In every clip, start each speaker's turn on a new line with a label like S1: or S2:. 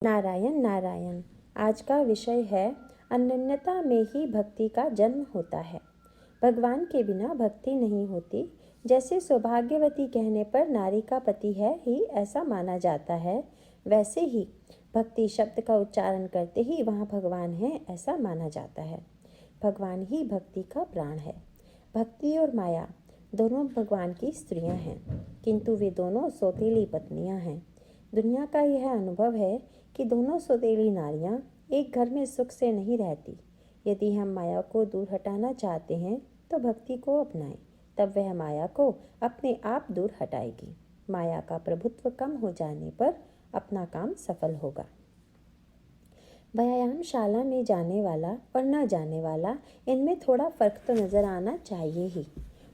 S1: नारायण नारायण। आज का विषय है अनन्यता में ही भक्ति का जन्म होता है। भगवान के बिना भक्ति नहीं होती। जैसे सौभाग्यवती कहने पर नारी का पति है ही ऐसा माना जाता है, वैसे ही भक्ति शब्द का उच्चारण करते ही वहाँ भगवान है ऐसा माना जाता है। भगवान ही भक्ति का प्राण है। भक्ति और माया दोनों भगवान की स्त्रियां हैं, किंतु वे दोनों सौतेली पत्नियां हैं। दुनिया का यह अनुभव है कि दोनों सौतेली नारियां एक घर में सुख से नहीं रहती। यदि हम माया को दूर हटाना चाहते हैं तो भक्ति को अपनाएं, तब वह माया को अपने आप दूर हटाएगी। माया का प्रभुत्व कम हो जाने पर अपना काम सफल होगा। व्यायामशाला में जाने वाला और न जाने वाला, इनमें थोड़ा फर्क तो नज़र आना चाहिए ही।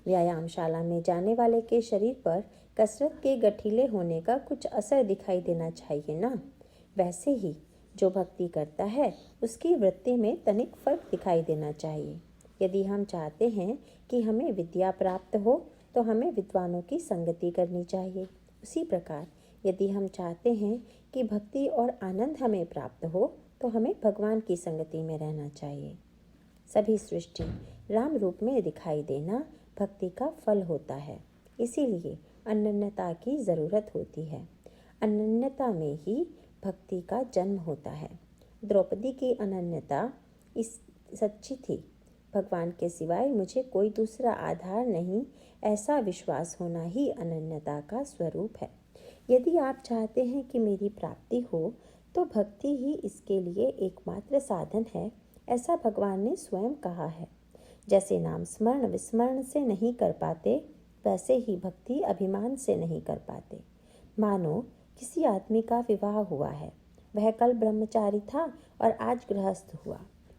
S1: व्यायामशाला में जाने वाले के शरीर पर कसरत के गठीले होने का कुछ असर दिखाई देना चाहिए ना। वैसे ही जो भक्ति करता है उसकी वृत्ति में तनिक फर्क दिखाई देना चाहिए। यदि हम चाहते हैं कि हमें विद्या प्राप्त हो तो हमें विद्वानों की संगति करनी चाहिए। उसी प्रकार यदि हम चाहते हैं कि भक्ति और आनंद हमें प्राप्त हो तो हमें भगवान की संगति में रहना चाहिए। सभी सृष्टि राम रूप में दिखाई देना भक्ति का फल होता है। इसीलिए अनन्यता की ज़रूरत होती है। अनन्यता में ही भक्ति का जन्म होता है। द्रौपदी की अनन्यता इस सच्ची थी। भगवान के सिवाय मुझे कोई दूसरा आधार नहीं, ऐसा विश्वास होना ही अनन्यता का स्वरूप है। यदि आप चाहते हैं कि मेरी प्राप्ति हो तो भक्ति ही इसके लिए एकमात्र साधन है, ऐसा भगवान ने स्वयं कहा है। जैसे नाम स्मरण विस्मरण से नहीं कर पाते, वैसे ही भक्ति अभिमान से नहीं कर पाते। मानो किसी आदमी का विवाह हुआ है, वह कल ब्रह्मचारी था और आज गृहस्थ हुआ,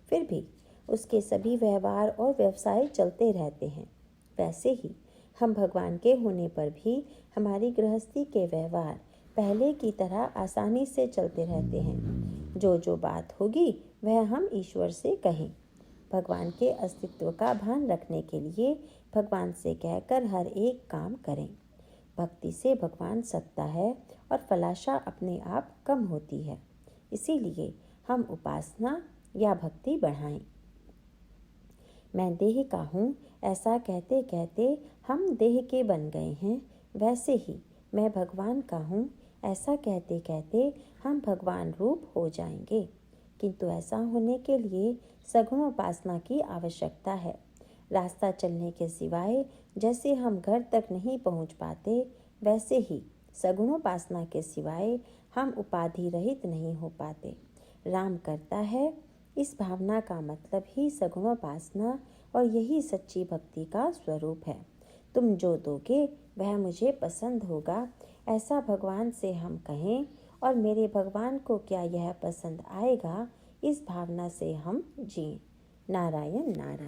S1: फिर भी उसके सभी व्यवहार और व्यवसाय चलते रहते हैं। वैसे ही हम भगवान के होने पर भी हमारी गृहस्थी के व्यवहार पहले की तरह आसानी से चलते रहते हैं। जो बात होगी वह हम ईश्वर से कहें। भगवान के अस्तित्व का भान रखने के लिए भगवान से कहकर हर एक काम करें। भक्ति से भगवान सत्ता है और फलाशा अपने आप कम होती है। इसीलिए हम उपासना या भक्ति बढ़ाएं। मैं देह का हूँ ऐसा कहते कहते हम देह के बन गए हैं, वैसे ही मैं भगवान का हूँ ऐसा कहते कहते हम भगवान रूप हो जाएंगे। किंतु ऐसा होने के लिए सगुण उपासना की आवश्यकता है। रास्ता चलने के सिवाय जैसे हम घर तक नहीं पहुँच पाते, वैसे ही सगुणोपासना के सिवाय हम उपाधि रहित नहीं हो पाते। राम करता है, इस भावना का मतलब ही सगुणोपासना और यही सच्ची भक्ति का स्वरूप है। तुम जो दोगे वह मुझे पसंद होगा, ऐसा भगवान से हम कहें, और मेरे भगवान को क्या यह पसंद आएगा, इस भावना से हम जिएं। नारायण नारायण।